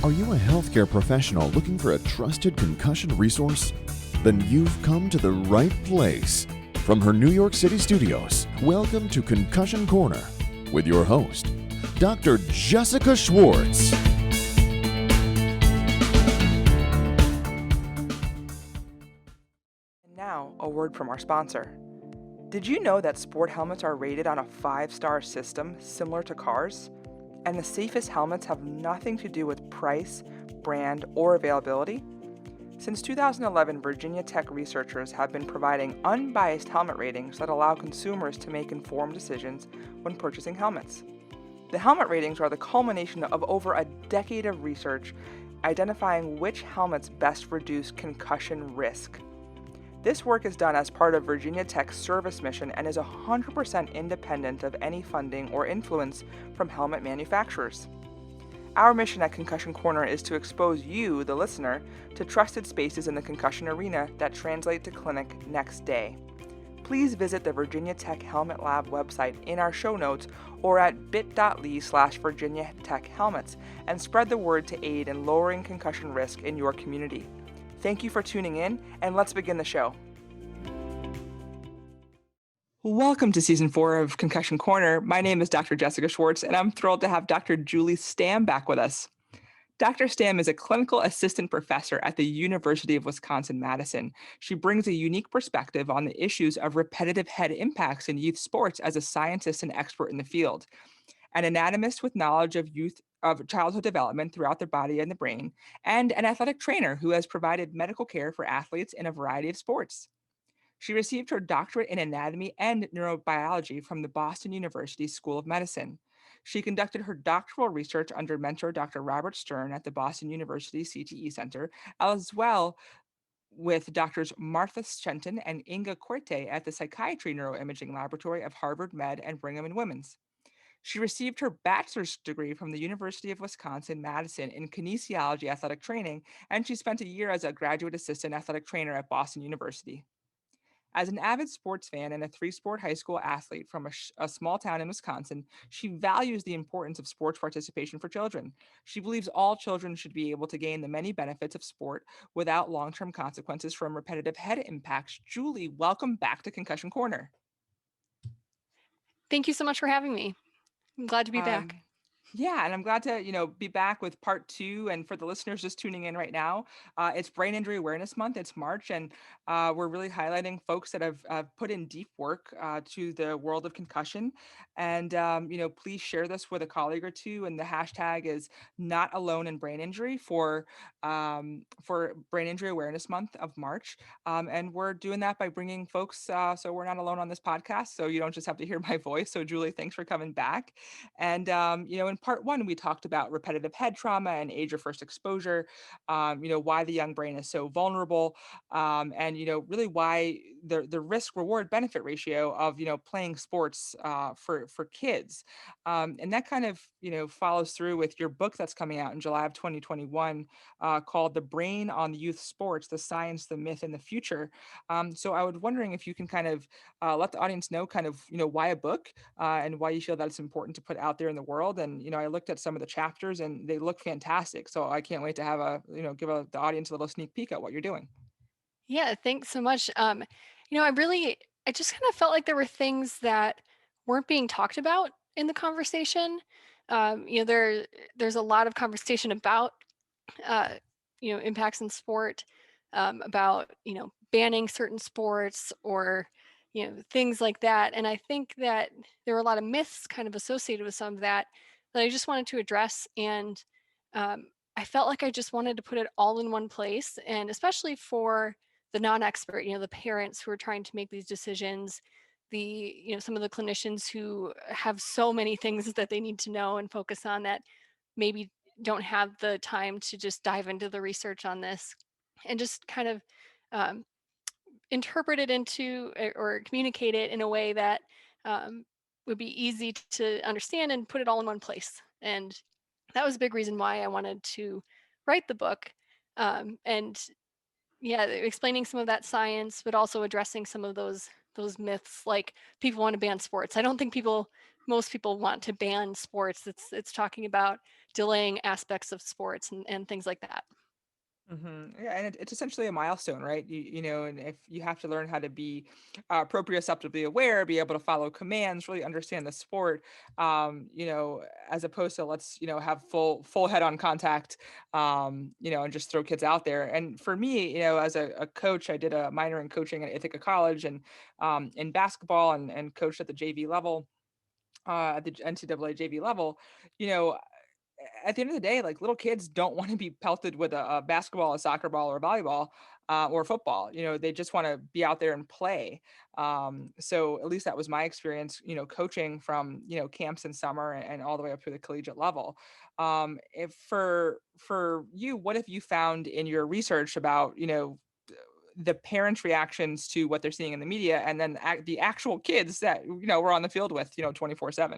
Are you a healthcare professional looking for a trusted concussion resource? Then you've come to the right place. From her New York City studios, welcome to Concussion Corner with your host, Dr. Jessica Schwartz. And now, a word from our sponsor. Did you know that sport helmets are rated on a 5-star system similar to cars? And the safest helmets have nothing to do with price, brand, or availability? Since 2011, Virginia Tech researchers have been providing unbiased helmet ratings that allow consumers to make informed decisions when purchasing helmets. The helmet ratings are the culmination of over a decade of research identifying which helmets best reduce concussion risk. This work is done as part of Virginia Tech's service mission and is 100% independent of any funding or influence from helmet manufacturers. Our mission at Concussion Corner is to expose you, the listener, to trusted spaces in the concussion arena that translate to clinic next day. Please visit the Virginia Tech Helmet Lab website in our show notes or at bit.ly/Virginia Tech Helmets and spread the word to aid in lowering concussion risk in your community. Thank you for tuning in, and let's begin the show. Welcome to Season 4 of Concussion Corner. My name is Dr. Jessica Schwartz, and I'm thrilled to have Dr. Julie Stam back with us. Dr. Stamm is a clinical assistant professor at the University of Wisconsin-Madison. She brings a unique perspective on the issues of repetitive head impacts in youth sports as a scientist and expert in the field. An anatomist with knowledge of childhood development throughout the body and the brain, and an athletic trainer who has provided medical care for athletes in a variety of sports. She received her doctorate in anatomy and neurobiology from the Boston University School of Medicine. She conducted her doctoral research under mentor Dr. Robert Stern at the Boston University CTE Center, as well with Doctors Shenton and Inga Koerte at the Psychiatry Neuroimaging Laboratory of Harvard Med and Brigham and Women's. She received her bachelor's degree from the University of Wisconsin-Madison in Kinesiology-Athletic Training, and she spent a year as a graduate assistant athletic trainer at Boston University. As an avid sports fan and a three-sport high school athlete from a small town in Wisconsin, she values the importance of sports participation for children. She believes all children should be able to gain the many benefits of sport without long-term consequences from repetitive head impacts. Julie, welcome back to Concussion Corner. Thank you so much for having me. I'm glad to be back. Yeah, and I'm glad to, be back with part 2. And for the listeners just tuning in right now, it's Brain Injury Awareness Month. It's March, and we're really highlighting folks that have put in deep work to the world of concussion. And, please share this with a colleague or two. And the hashtag is Not Alone in Brain Injury for Brain Injury Awareness Month of March. And we're doing that by bringing folks, so we're not alone on this podcast. So you don't just have to hear my voice. So Julie, thanks for coming back. And, in part 1, we talked about repetitive head trauma and age of first exposure, why the young brain is so vulnerable, and, really why the risk reward benefit ratio of, playing sports for kids. And that kind of, follows through with your book that's coming out in July of 2021 called The Brain on Youth Sports, The Science, the Myth, and the Future. So I was wondering if you can kind of let the audience know kind of, why a book and why you feel that it's important to put out there in the world. And, I looked at some of the chapters and they look fantastic. So I can't wait to have give the audience a little sneak peek at what you're doing. Yeah, thanks so much. I just kind of felt like there were things that weren't being talked about in the conversation. There's a lot of conversation about, impacts in sport, about, banning certain sports or, things like that. And I think that there were a lot of myths kind of associated with some of that I just wanted to address. And I felt like I just wanted to put it all in one place. And especially for the non-expert, the parents who are trying to make these decisions, some of the clinicians who have so many things that they need to know and focus on that maybe don't have the time to just dive into the research on this and just kind of interpret it into or communicate it in a way that would be easy to understand and put it all in one place. And that was a big reason why I wanted to write the book. And yeah, explaining some of that science, but also addressing some of those myths, like people want to ban sports. I don't think people most people want to ban sports. It's talking about delaying aspects of sports and things like that. Yeah, and it's essentially a milestone, right? And if you have to learn how to be proprioceptively aware, be able to follow commands, really understand the sport, as opposed to let's, have full head-on contact, and just throw kids out there. And for me, as a coach, I did a minor in coaching at Ithaca College and in basketball and coached at the JV level, at the NCAA JV level. you know, at the end of the day, like little kids don't want to be pelted with a basketball, a soccer ball, or a volleyball, or football. They just want to be out there and play. So at least that was my experience, coaching from, camps in summer and all the way up to the collegiate level. If for you, what have you found in your research about, the parents' reactions to what they're seeing in the media, and then the actual kids that, we're on the field with, 24/7?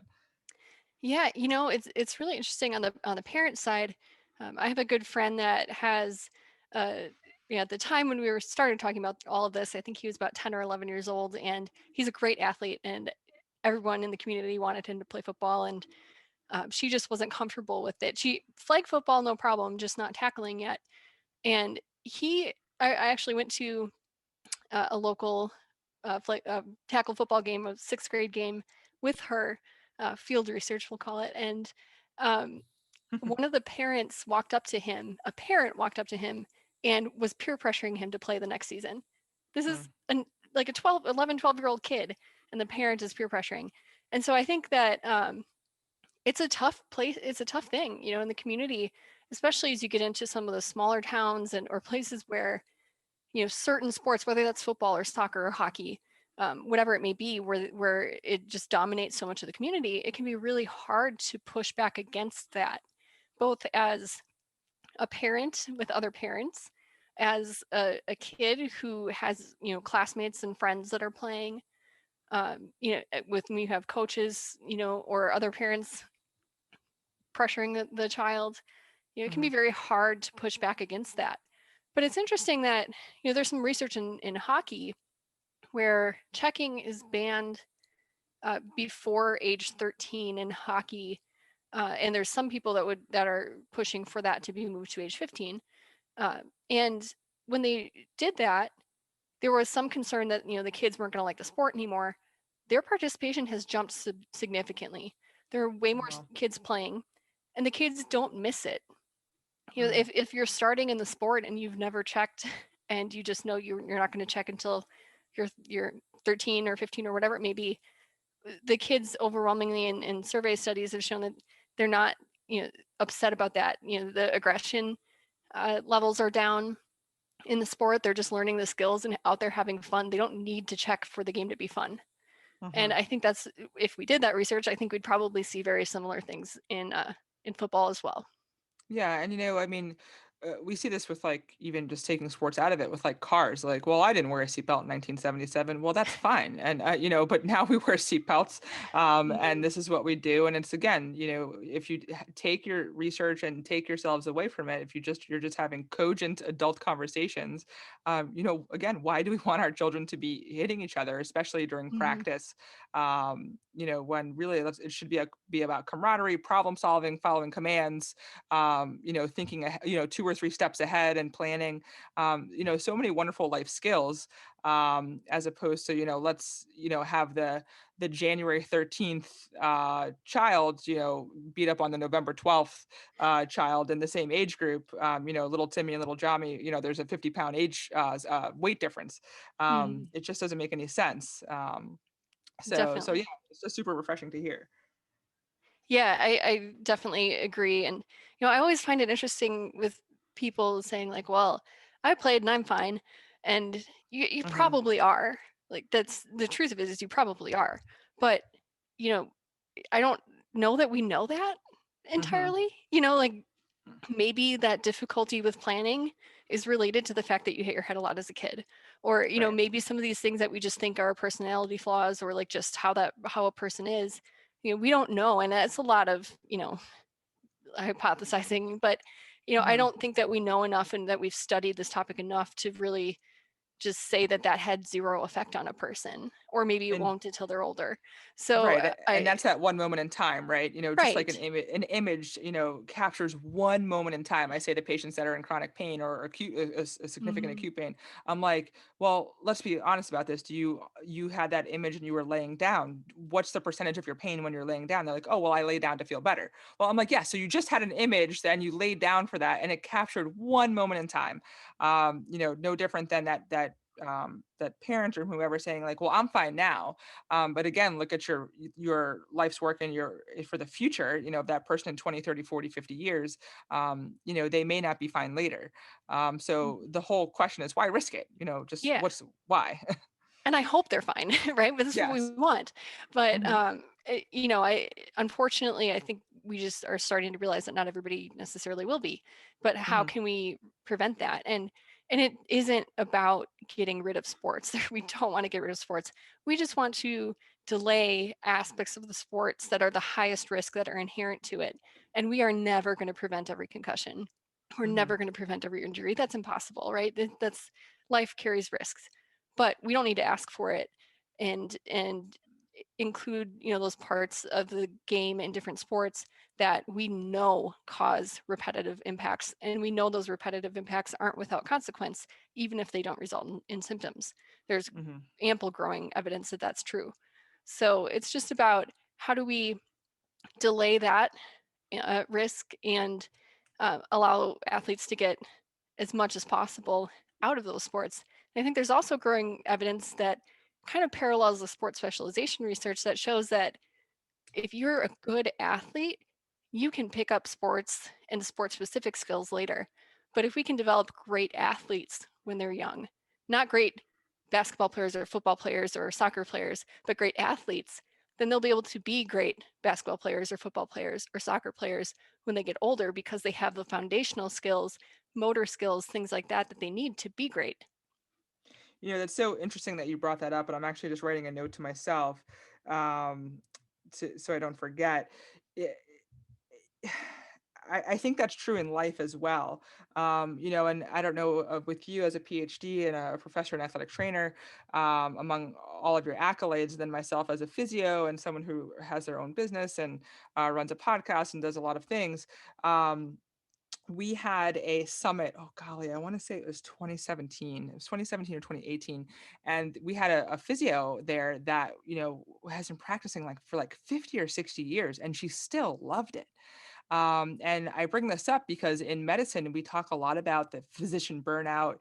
Yeah, it's really interesting on the parent side. I have a good friend that has, at the time when we were started talking about all of this, I think he was about 10 or 11 years old, and he's a great athlete, and everyone in the community wanted him to play football, and she just wasn't comfortable with it. She flag football, no problem, just not tackling yet. And I actually went to a local tackle football game, a sixth grade game with her, field research, we'll call it. And one of the parents walked up to him, a parent walked up to him and was peer pressuring him to play the next season. This is like a 12-year-old kid, and the parent is peer pressuring. And so I think that it's a tough place. It's a tough thing, in the community, especially as you get into some of the smaller towns or places where, certain sports, whether that's football or soccer or hockey, whatever it may be, where it just dominates so much of the community, it can be really hard to push back against that, both as a parent with other parents, as a kid who has, classmates and friends that are playing, with me, you have coaches, or other parents pressuring the child. It can be very hard to push back against that. But it's interesting that, there's some research in hockey where checking is banned before age 13 in hockey. And there's some people that are pushing for that to be moved to age 15. And when they did that, there was some concern that, the kids weren't going to like the sport anymore. Their participation has jumped significantly. There are way more kids playing, and the kids don't miss it. If you're starting in the sport and you've never checked, and you just know you're not going to check until you're 13 or 15 or whatever it may be, the kids overwhelmingly in survey studies have shown that they're not, upset about that. The aggression levels are down in the sport. They're just learning the skills and out there having fun. They don't need to check for the game to be fun. And I think if we did that research, I think we'd probably see very similar things in football as well. Yeah, and I mean, we see this with like even just taking sports out of it with like cars. Like, well, I didn't wear a seatbelt in 1977. Well, that's fine, and but now we wear seatbelts, and this is what we do. And it's again, if you take your research and take yourselves away from it, if you're just having cogent adult conversations, again, why do we want our children to be hitting each other, especially during practice? When really it should be about camaraderie, problem solving, following commands, thinking, 2 or 3 steps ahead and planning, so many wonderful life skills, as opposed to, let's, have the January 13th child, beat up on the November 12th child in the same age group, little Timmy and little Johnny, there's a 50-pound weight difference. It just doesn't make any sense. So yeah, it's just super refreshing to hear. Yeah, I definitely agree. And, I always find it interesting with people saying like, well, I played and I'm fine. And you probably are. Like, that's the truth of it, is you probably are. But, I don't know that we know that entirely. Like maybe that difficulty with planning is related to the fact that you hit your head a lot as a kid. Or, Right. maybe some of these things that we just think are personality flaws, or like just how a person is, we don't know. And that's a lot of, hypothesizing, but, I don't think that we know enough and that we've studied this topic enough to really just say that had zero effect on a person, or maybe it And won't until they're older. So right. And that's that one moment in time, right? Just like right. an image, captures one moment in time. I say to patients that are in chronic pain or acute, a significant Mhm. acute pain, I'm like, well, let's be honest about this. You had that image and you were laying down. What's the percentage of your pain when you're laying down? They're like, oh, well, I lay down to feel better. Well, I'm like, yeah, so you just had an image, then you laid down for that and it captured one moment in time. No different than that parent or whoever saying like, well, I'm fine now. But again, look at your life's work and for the future, that person in 20, 30, 40, 50 years, they may not be fine later. So Mhm. the whole question is why risk it? Just Yeah. why? And I hope they're fine, right? But this is what we Yes. want. But Hmm. I unfortunately I think we just are starting to realize that not everybody necessarily will be. But how Hmm. can we prevent that? And it isn't about getting rid of sports. We don't want to get rid of sports. We just want to delay aspects of the sports that are the highest risk that are inherent to it. And we are never going to prevent every concussion. We're Hmm. never going to prevent every injury. That's impossible, right? That's life carries risks, but we don't need to ask for it and include those parts of the game in different sports that we know cause repetitive impacts, and we know those repetitive impacts aren't without consequence, even if they don't result in symptoms. There's Hmm. ample growing evidence that that's true. So it's just about how do we delay that risk and allow athletes to get as much as possible out of those sports. And I think there's also growing evidence that kind of parallels the sports specialization research that shows that if you're a good athlete, you can pick up sports and sport specific skills later. But if we can develop great athletes when they're young, not great basketball players or football players or soccer players, but great athletes, then they'll be able to be great basketball players or football players or soccer players when they get older because they have the foundational skills, motor skills, things like that they need to be great. That's so interesting that you brought that up, and I'm actually just writing a note to myself, um, so I don't forget. It, I think that's true in life as well. And I don't know with you as a PhD and a professor and athletic trainer, among all of your accolades, than myself as a physio and someone who has their own business and runs a podcast and does a lot of things. We had a summit. Oh golly, I want to say it was 2017. It was 2017 or 2018, and we had a physio there that has been practicing like for like 50 or 60 years, and she still loved it. And I bring this up because in medicine, we talk a lot about the physician burnout.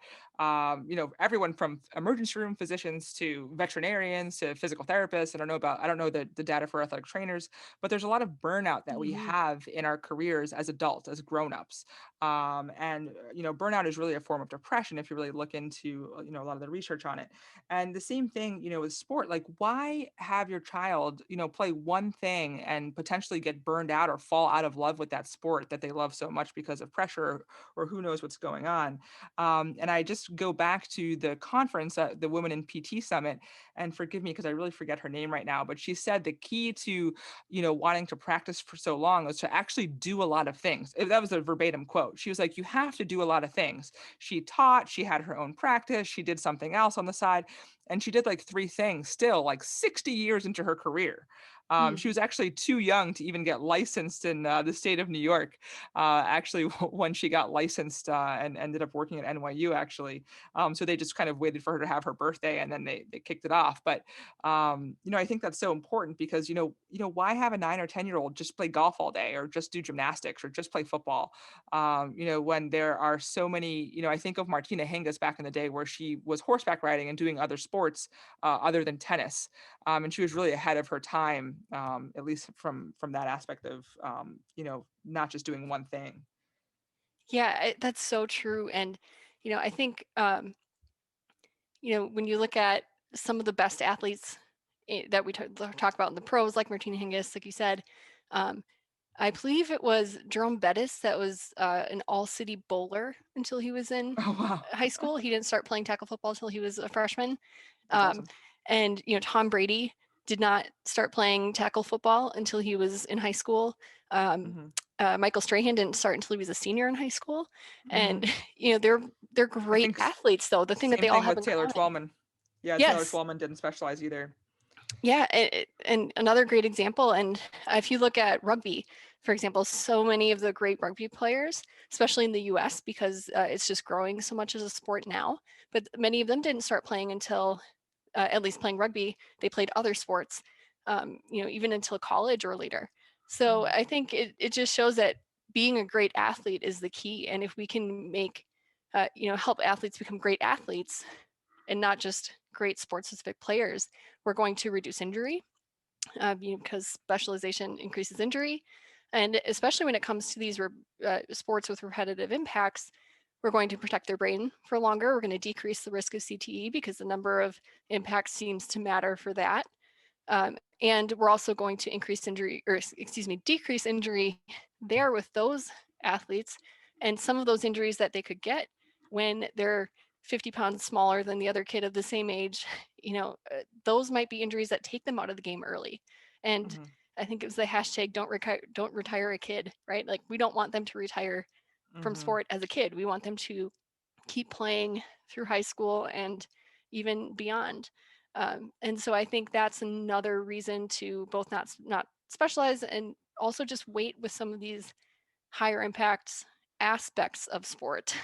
Everyone from emergency room physicians to veterinarians to physical therapists. I don't know the data for athletic trainers, but there's a lot of burnout that we Mhm. have in our careers as adults, as grownups. Burnout is really a form of depression if you really look into, a lot of the research on it. And the same thing, with sport, like why have your child, play one thing and potentially get burned out or fall out of love with that sport that they love so much because of pressure or who knows what's going on. And I just go back to the conference, the Women in PT Summit, and forgive me because I really forget her name right now, but she said the key to, wanting to practice for so long was to actually do a lot of things. That was a verbatim quote. She was like, you have to do a lot of things. She taught, she had her own practice, she did something else on the side, and she did like three things still like 60 years into her career. She Mhm. was actually too young to even get licensed in the state of New York. Actually, when she got licensed and ended up working at NYU, actually. So they just kind of waited for her to have her birthday and then they kicked it off. But I think that's so important because why have a 9 or 10-year-old just play golf all day or just do gymnastics or just play football? When there are so many. I think of Martina Hingis back in the day where she was horseback riding and doing other sports other than tennis. And she was really ahead of her time, at least from that aspect of not just doing one thing. Yeah, that's so true. And I think when you look at some of the best athletes that we talk about in the pros, like Martina Hingis, like you said, um, I believe it was Jerome Bettis that was an all-city bowler until he was in Oh wow, high school. He didn't start playing tackle football until he was a freshman. that's Um, awesome. and Tom Brady did not start playing tackle football until he was in high school. Um, Hmm. Michael Strahan didn't start until he was a senior in high school. Hmm. And they're I great think athletes, though. The thing that same they all thing have with in Taylor common. Twellman. Yeah, Taylor Yes, Twellman didn't specialize either. Yeah, and another great example, and if you look at rugby, for example, so many of the great rugby players, especially in the US, because it's just growing so much as a sport now, but many of them didn't start playing until, at least playing rugby, they played other sports, even until college or later. So I think it just shows that being a great athlete is the key. And if we can make, help athletes become great athletes and not just great sports specific players, we're going to reduce injury, because specialization increases injury. And especially when it comes to these sports with repetitive impacts, we're going to protect their brain for longer. We're going to decrease the risk of CTE because the number of impacts seems to matter for that. And we're also going to decrease injury there with those athletes, and some of those injuries that they could get when they're 50 pounds smaller than the other kid of the same age, those might be injuries that take them out of the game early. And I think it was the hashtag don't retire a kid, right? Like, we don't want them to retire from sport as a kid. We want them to keep playing through high school and even beyond. And so I think that's another reason to both not specialize and also just wait with some of these higher impact aspects of sport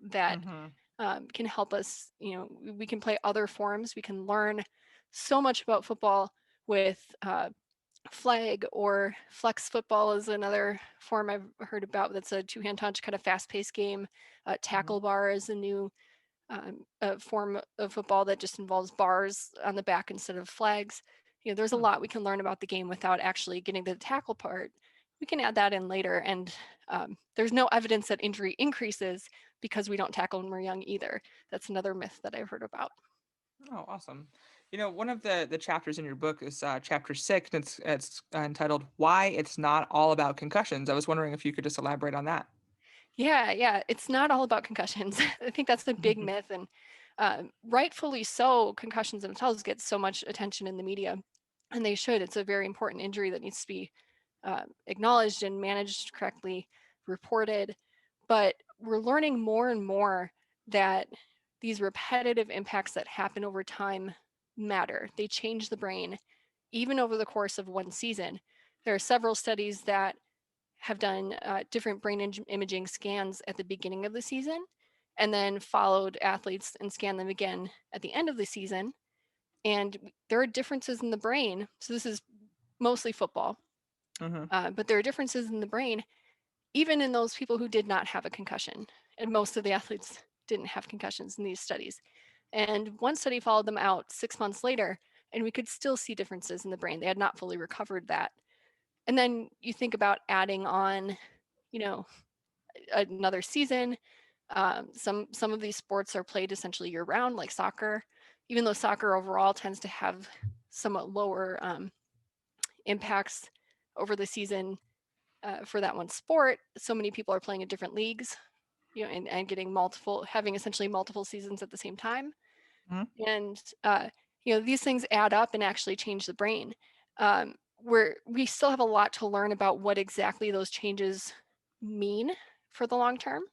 that can help us. We can play other forms. We can learn so much about football with flag, or flex football is another form I've heard about. That's a two-hand touch kind of fast-paced game. Tackle bar is a new form of football that just involves bars on the back instead of flags. There's a lot we can learn about the game without actually getting to the tackle part. We can add that in later, and there's no evidence that injury increases because we don't tackle when we're young either. That's another myth that I've heard about. Oh, awesome. One of the chapters in your book is chapter 6, and it's entitled "Why It's Not All About Concussions." I was wondering if you could just elaborate on that. Yeah, it's not all about concussions. I think that's the big myth, and rightfully so. Concussions themselves get so much attention in the media, and they should. It's a very important injury that needs to be acknowledged and managed correctly, reported. But we're learning more and more that these repetitive impacts that happen over time matter. They change the brain, even over the course of one season. There are several studies that have done different brain imaging scans at the beginning of the season, and then followed athletes and scanned them again at the end of the season. And there are differences in the brain. So this is mostly football, but there are differences in the brain, even in those people who did not have a concussion. And most of the athletes didn't have concussions in these studies. And one study followed them out 6 months later, and we could still see differences in the brain. They had not fully recovered that. And then you think about adding on, another season. Some of these sports are played essentially year round, like soccer, even though soccer overall tends to have somewhat lower impacts over the season for that one sport. So many people are playing in different leagues, and having essentially multiple seasons at the same time. And these things add up and actually change the brain. We still have a lot to learn about what exactly those changes mean for the long term.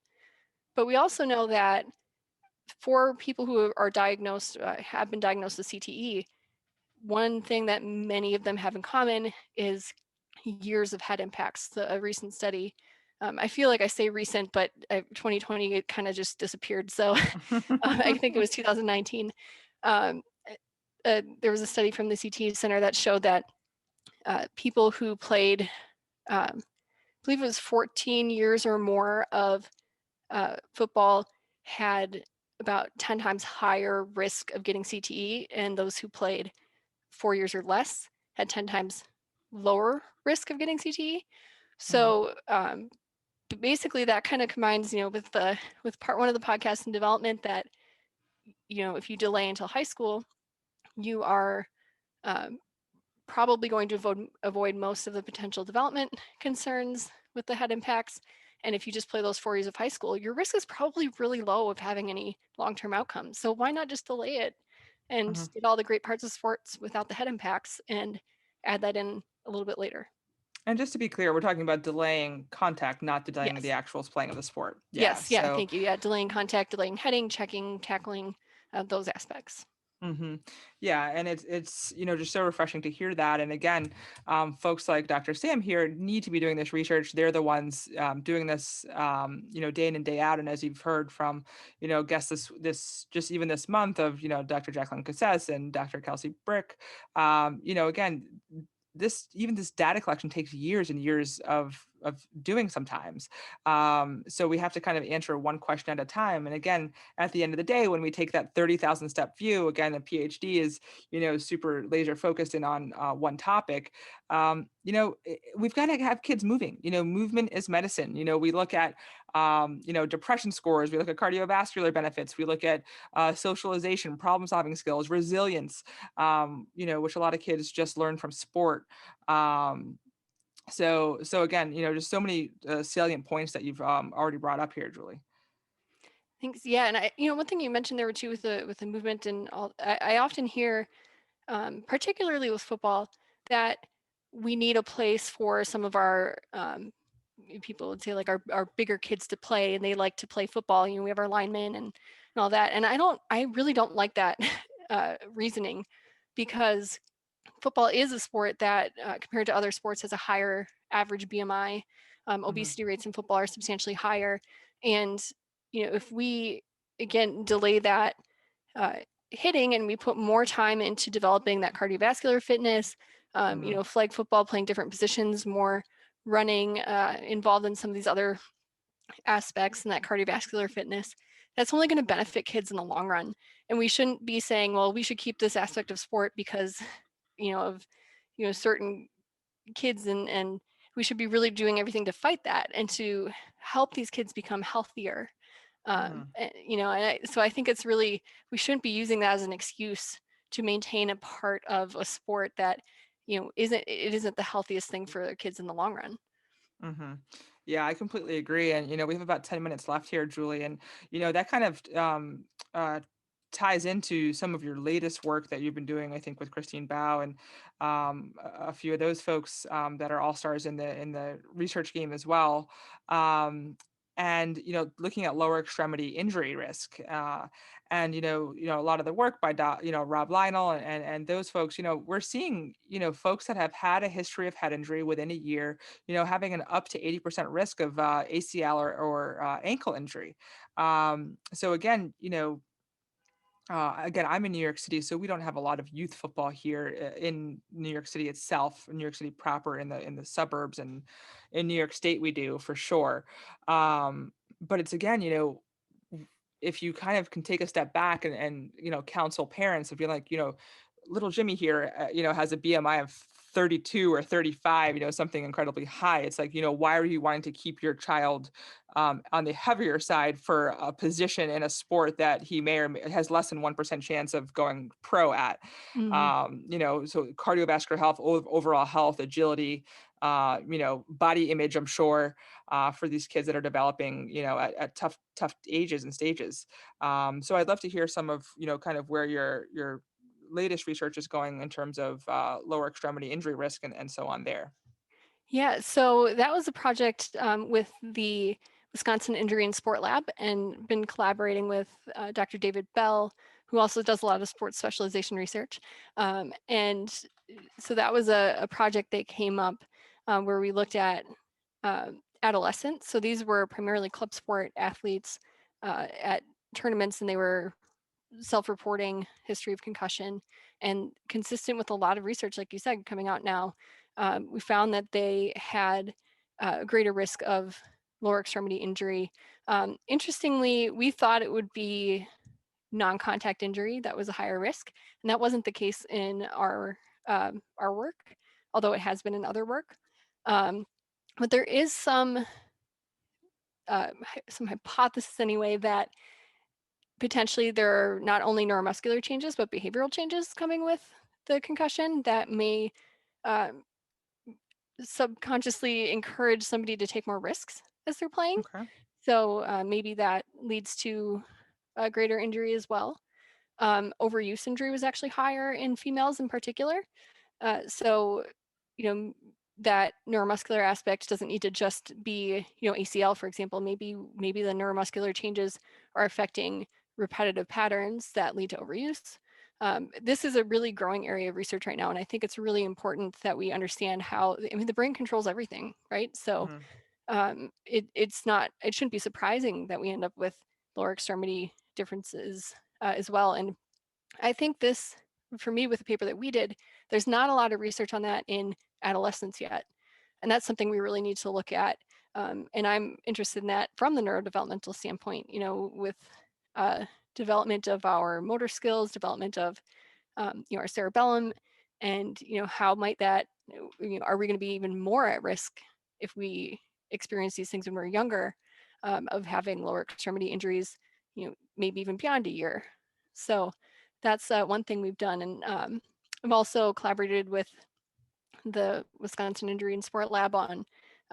But we also know that for people who are diagnosed, have been diagnosed with CTE, one thing that many of them have in common is years of head impacts. A recent study, I feel like I say recent, but 2020, it kind of just disappeared. So I think it was 2019. There was a study from the CTE Center that showed that people who played, I believe it was 14 years or more of football had about 10 times higher risk of getting CTE, and those who played 4 years or less had 10 times lower risk of getting CTE. So basically that kind of combines, with part one of the podcast in development, that, if you delay until high school, you are probably going to avoid most of the potential development concerns with the head impacts. And if you just play those 4 years of high school, your risk is probably really low of having any long-term outcomes. So why not just delay it and get all the great parts of sports without the head impacts and add that in a little bit later? And just to be clear, we're talking about delaying contact, not delaying the actual playing of the sport. Yes, thank you. Yeah, delaying contact, delaying heading, checking, tackling, those aspects. Mm-hmm. Yeah, and it's just so refreshing to hear that. And again, folks like Dr. Stam here need to be doing this research. They're the ones doing this, day in and day out. And as you've heard from, guests this just even this month of Dr. Jacqueline Cassess and Dr. Kelsey Brick, again, this data collection takes years and years of doing sometimes. So we have to kind of answer one question at a time. And again, at the end of the day, when we take that 30,000 step view, again, a PhD is, super laser focused in on one topic. We've got to have kids moving. Movement is medicine. We look at, depression scores, we look at cardiovascular benefits, we look at socialization, problem solving skills, resilience, which a lot of kids just learn from sport. So again, just so many salient points that you've already brought up here, Julie. Thanks. Yeah, and one thing you mentioned there too with the movement and all, I often hear, particularly with football, that we need a place for some of our people would say like our bigger kids to play, and they like to play football. We have our linemen and all that, and I really don't like that reasoning, because football is a sport that, compared to other sports, has a higher average BMI. Obesity rates in football are substantially higher. And, if we, again, delay that hitting and we put more time into developing that cardiovascular fitness, flag football, playing different positions, more running, involved in some of these other aspects and that cardiovascular fitness, that's only going to benefit kids in the long run. And we shouldn't be saying, well, we should keep this aspect of sport because of certain kids, and we should be really doing everything to fight that and to help these kids become healthier. So I think it's really, we shouldn't be using that as an excuse to maintain a part of a sport that isn't the healthiest thing for kids in the long run. Mm-hmm. Yeah, I completely agree. And, we have about 10 minutes left here, Julie. And, that kind of ties into some of your latest work that you've been doing, I think, with Christine Bao and a few of those folks that are all-stars in the research game as well. And, looking at lower extremity injury risk. And, a lot of the work by, Rob Lionel and those folks, we're seeing, folks that have had a history of head injury within a year, having an up to 80% risk of ACL or ankle injury. So again, again, I'm in New York City, so we don't have a lot of youth football here in New York City itself, New York City proper, in the suburbs, and in New York State we do for sure. But it's, again, if you kind of can take a step back and counsel parents and be like, little Jimmy here, has a BMI of 32 or 35, something incredibly high. It's like, why are you wanting to keep your child on the heavier side for a position in a sport that he may or has less than 1% chance of going pro at? So cardiovascular health, overall health, agility, body image, I'm sure, for these kids that are developing, at tough ages and stages. So I'd love to hear some of, kind of where your latest research is going in terms of lower extremity injury risk and so on there. Yeah, so that was a project with the Wisconsin Injury and Sport Lab, and been collaborating with Dr. David Bell, who also does a lot of sports specialization research. And so that was a project that came up where we looked at adolescents. So these were primarily club sport athletes at tournaments, and they were self-reporting history of concussion, and consistent with a lot of research, like you said, coming out now. We found that they had a greater risk of lower extremity injury. Interestingly, we thought it would be non-contact injury that was a higher risk, and that wasn't the case in our work, although it has been in other work. But there is some hypothesis anyway that potentially there are not only neuromuscular changes, but behavioral changes coming with the concussion that may subconsciously encourage somebody to take more risks as they're playing. Okay. So maybe that leads to a greater injury as well. Overuse injury was actually higher in females in particular. So, that neuromuscular aspect doesn't need to just be, ACL, for example. Maybe the neuromuscular changes are affecting repetitive patterns that lead to overuse. this is a really growing area of research right now. And I think it's really important that we understand how, I mean, the brain controls everything, right? So it shouldn't be surprising that we end up with lower extremity differences as well. And I think this, for me, with the paper that we did, there's not a lot of research on that in adolescence yet. And that's something we really need to look at. And I'm interested in that from the neurodevelopmental standpoint, with development of our motor skills, development of, our cerebellum, and, how might that, are we going to be even more at risk if we experience these things when we're younger, of having lower extremity injuries, maybe even beyond a year. So that's one thing we've done. And I've also collaborated with the Wisconsin Injury and Sport Lab on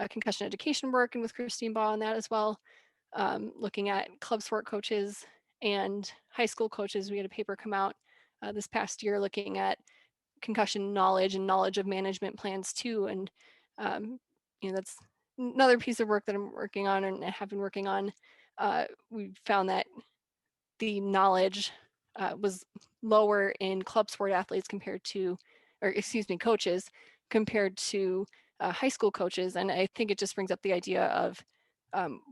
concussion education work, and with Christine Baugh on that as well, looking at club sport coaches and high school coaches. We had a paper come out this past year looking at concussion knowledge and knowledge of management plans too. And that's another piece of work that I'm working on and have been working on. We found that the knowledge was lower in club sport athletes coaches compared to high school coaches. And I think it just brings up the idea of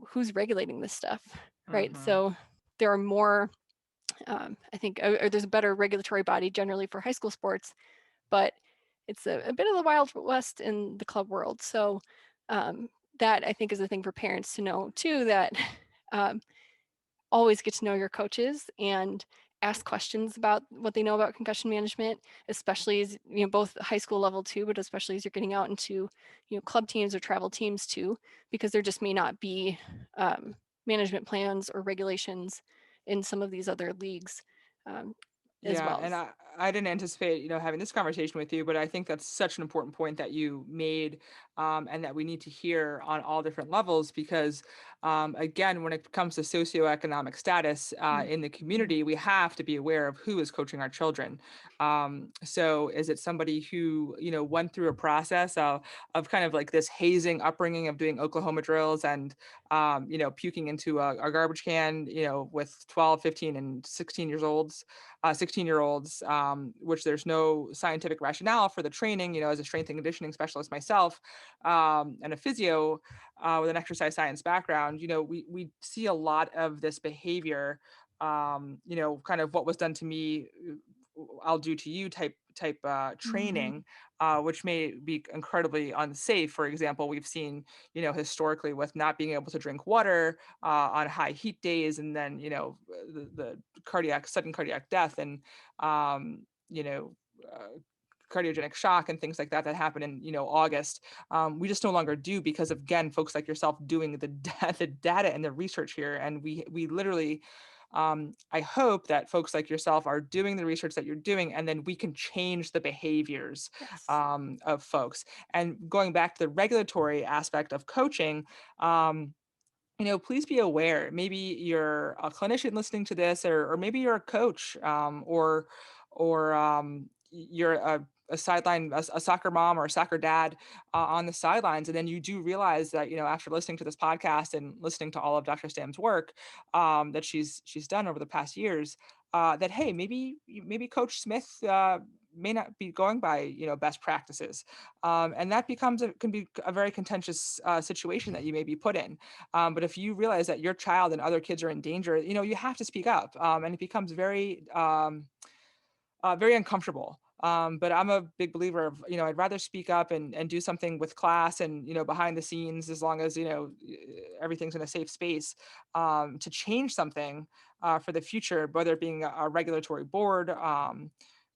who's regulating this stuff, right? So there are more, I think, there's a better regulatory body generally for high school sports, but it's a bit of the Wild West in the club world. So that, I think, is a thing for parents to know too, that always get to know your coaches and ask questions about what they know about concussion management, especially as, both high school level too, but especially as you're getting out into, club teams or travel teams too, because there just may not be management plans or regulations in some of these other leagues as well. And I didn't anticipate, having this conversation with you, but I think that's such an important point that you made, and that we need to hear on all different levels, because again, when it comes to socioeconomic status in the community, we have to be aware of who is coaching our children. So is it somebody who, went through a process of kind of like this hazing upbringing of doing Oklahoma drills and, puking into a garbage can, with 12, 15, and 16-year-olds, which there's no scientific rationale for the training, as a strength and conditioning specialist myself, and a physio with an exercise science background. We see a lot of this behavior, kind of what was done to me, I'll do to you type training, which may be incredibly unsafe. For example, we've seen, historically, with not being able to drink water on high heat days, and then, the sudden cardiac death, and, cardiogenic shock and things like that happen in, August. We just no longer do, because of, again, folks like yourself doing the data and the research here. And we literally, I hope that folks like yourself are doing the research that you're doing, and then we can change the behaviors of folks. And going back to the regulatory aspect of coaching, please be aware. Maybe you're a clinician listening to this, or maybe you're a coach, or you're a sideline, a soccer mom or a soccer dad on the sidelines. And then you do realize that, after listening to this podcast and listening to all of Dr. Stam's work that she's done over the past years, that, hey, maybe Coach Smith may not be going by, best practices. And that can be a very contentious situation that you may be put in. But if you realize that your child and other kids are in danger, you have to speak up. And it becomes very, very uncomfortable. But I'm a big believer of, I'd rather speak up and do something with class and, behind the scenes, as long as, everything's in a safe space, to change something for the future, whether it being a regulatory board,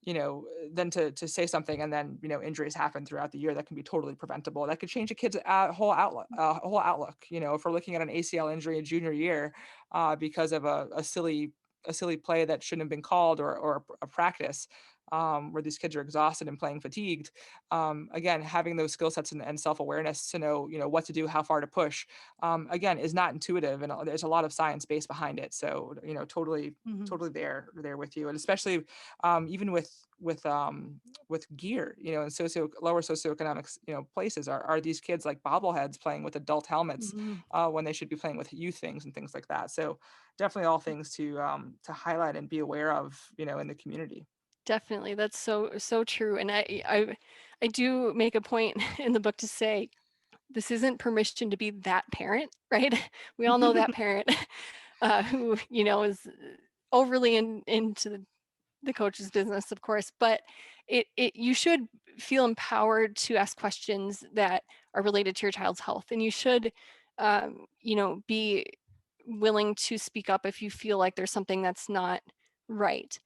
than to say something and then, injuries happen throughout the year that can be totally preventable. That could change a kid's whole outlook. If we're looking at an ACL injury in junior year because of a silly play that shouldn't have been called, or a practice where these kids are exhausted and playing fatigued. Again, having those skill sets and self-awareness to know, what to do, how far to push, again, is not intuitive, and there's a lot of science base behind it. So, totally there with you. And especially even with gear, in lower socioeconomic, places, are these kids like bobbleheads playing with adult helmets when they should be playing with youth things and things like that. So definitely all things to highlight and be aware of, in the community. Definitely. That's so true. And I do make a point in the book to say this isn't permission to be that parent, right? We all know that parent who, is overly into the coach's business, of course, but you should feel empowered to ask questions that are related to your child's health. And you should, be willing to speak up if you feel like there's something that's not right.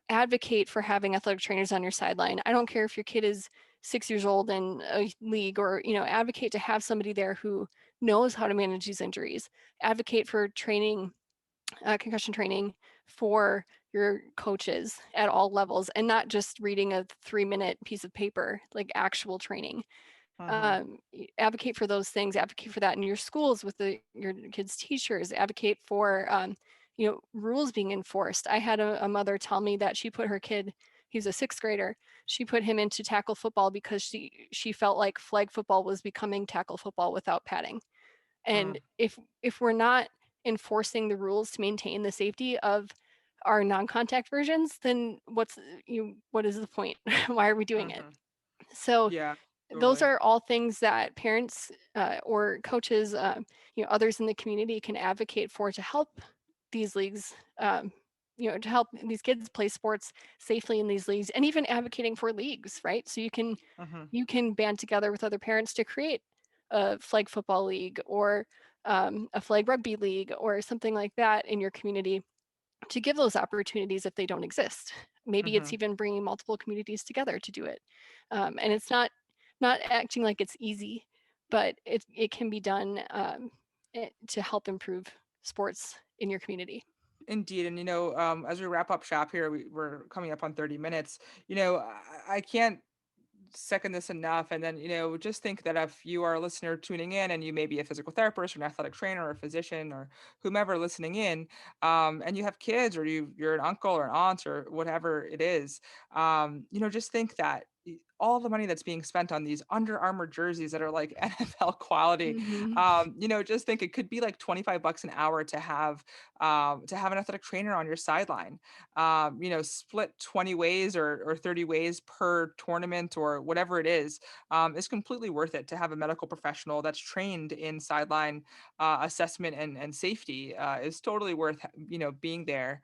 Advocate for having athletic trainers on your sideline. I don't care if your kid is 6 years old in a league, or advocate to have somebody there who knows how to manage these injuries. Advocate for training, concussion training for your coaches at all levels, and not just reading a 3-minute piece of paper, like actual training. Mhm. Advocate for those things, advocate for that in your schools with your kids' teachers, advocate for rules being enforced. I had a mother tell me that she put her kid, he's a 6th grader, she put him into tackle football because she felt like flag football was becoming tackle football without padding. And Mm. if we're not enforcing the rules to maintain the safety of our non-contact versions, then what is the point? Why are we doing it? Mhm. So Yeah, those totally. are all things that parents or coaches, others in the community can advocate for to help these leagues, to help these kids play sports safely in these leagues, and even advocating for leagues, right? So Mhm. you can band together with other parents to create a flag football league, or a flag rugby league, or something like that in your community, to give those opportunities if they don't exist. Maybe it's Mhm. even bringing multiple communities together to do it. And it's not acting like it's easy, but it can be done, to help improve sports in your community. Indeed. And, as we wrap up shop here, we're coming up on 30 minutes. I can't second this enough. And then, just think that if you are a listener tuning in and you may be a physical therapist or an athletic trainer or a physician or whomever listening in, and you have kids, or you're an uncle or an aunt or whatever it is, just think that all the money that's being spent on these Under Armour jerseys that are like NFL quality, Hmm. just think it could be like 25 bucks an hour to have an athletic trainer on your sideline, split 20 ways or 30 ways per tournament or whatever it is completely worth it to have a medical professional that's trained in sideline assessment and safety is totally worth, being there.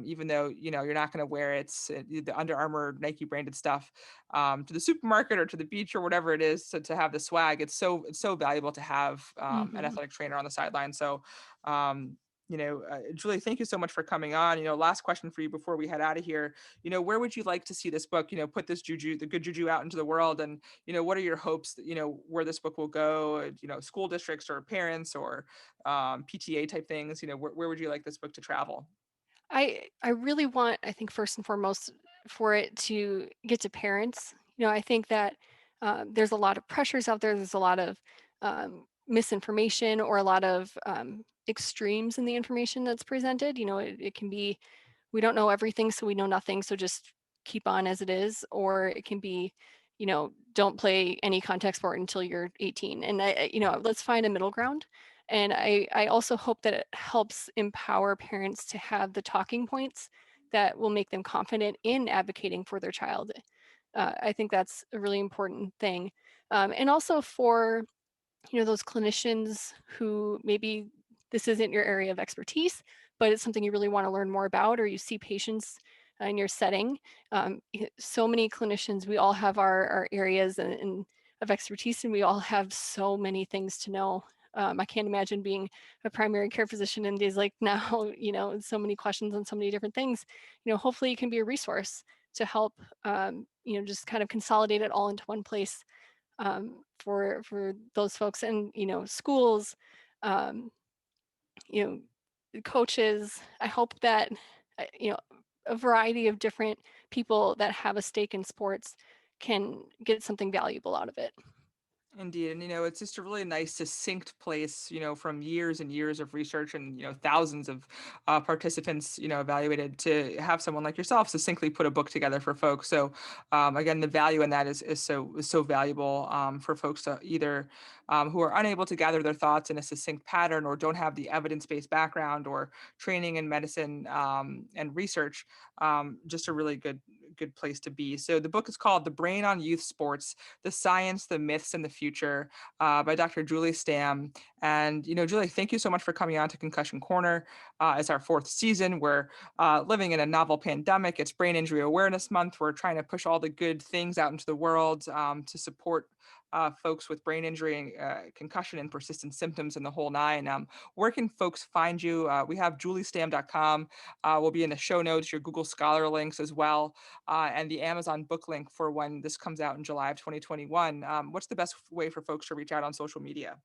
Even though, you're not going to wear the Under Armour Nike branded stuff to the supermarket or to the beach or whatever it is to have the swag. It's so valuable to have an Hmm. athletic trainer on the sideline. So, Julie, thank you so much for coming on. Last question for you before we head out of here. Where would you like to see this book, put this the good juju out into the world? And, what are your hopes that, where this book will go, school districts or parents or PTA type things? Where would you like this book to travel? I really want, I think first and foremost, for it to get to parents. I think that there's a lot of pressures out there. There's a lot of misinformation, or a lot of extremes in the information that's presented. It can be, we don't know everything, so we know nothing, so just keep on as it is. Or it can be, don't play any contact sport until you're 18. And let's find a middle ground. And I also hope that it helps empower parents to have the talking points that will make them confident in advocating for their child. I think that's a really important thing. And also for, those clinicians who maybe this isn't your area of expertise, but it's something you really want to learn more about, or you see patients in your setting. So many clinicians, we all have our areas of expertise, and we all have so many things to know. I can't imagine being a primary care physician in days like now, so many questions on so many different things. Hopefully you can be a resource to help, just kind of consolidate it all into one place, for those folks. And schools, um, you coaches. I hope that a variety of different people that have a stake in sports can get something valuable out of it. Indeed. And, it's just a really nice, succinct place, from years and years of research and, thousands of participants, evaluated, to have someone like yourself succinctly put a book together for folks. So, again, the value in that is so valuable for folks to either who are unable to gather their thoughts in a succinct pattern, or don't have the evidence-based background or training in medicine and research. Just a really good place to be. So the book is called The Brain on Youth Sports: The Science, the Myths, and the Future, by Dr. Julie Stam. And, Julie, thank you so much for coming on to Concussion Corner. It's our 4th season. We're living in a novel pandemic. It's Brain Injury Awareness Month. We're trying to push all the good things out into the world to support folks with brain injury, concussion, and persistent symptoms, and the whole nine. Where can folks find you? We have juliestam.com. Will be in the show notes, your Google Scholar links as well, and the Amazon book link for when this comes out in July of 2021. What's the best way for folks to reach out on social media?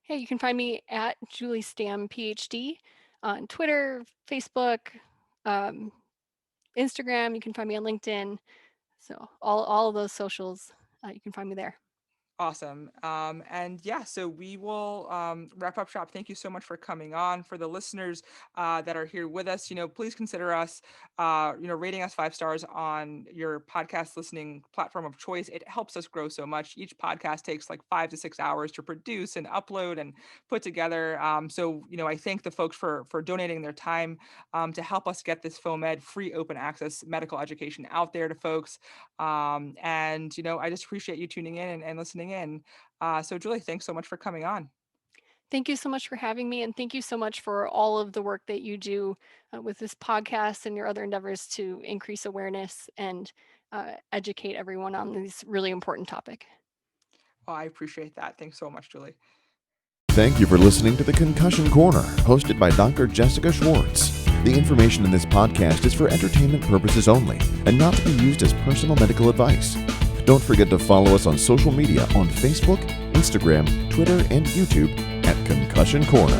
Hey, you can find me at Julie Stam PhD on Twitter, Facebook, Instagram. You can find me on LinkedIn. So all of those socials, you can find me there. Awesome. And yeah, so we will wrap up shop. Thank you so much for coming on. For the listeners that are here with us, please consider us, rating us 5 stars on your podcast listening platform of choice. It helps us grow so much. Each podcast takes like 5 to 6 hours to produce and upload and put together. So, I thank the folks for donating their time to help us get this FOAMed free open access medical education out there to folks. And, I just appreciate you tuning in and listening in. So Julie, thanks so much for coming on. Thank you so much for having me. And thank you so much for all of the work that you do with this podcast and your other endeavors to increase awareness and educate everyone on this really important topic. Oh, I appreciate that. Thanks so much, Julie. Thank you for listening to the Concussion Corner, hosted by Dr. Jessica Schwartz. The information in this podcast is for entertainment purposes only and not to be used as personal medical advice. Don't forget to follow us on social media on Facebook, Instagram, Twitter, and YouTube at Concussion Corner.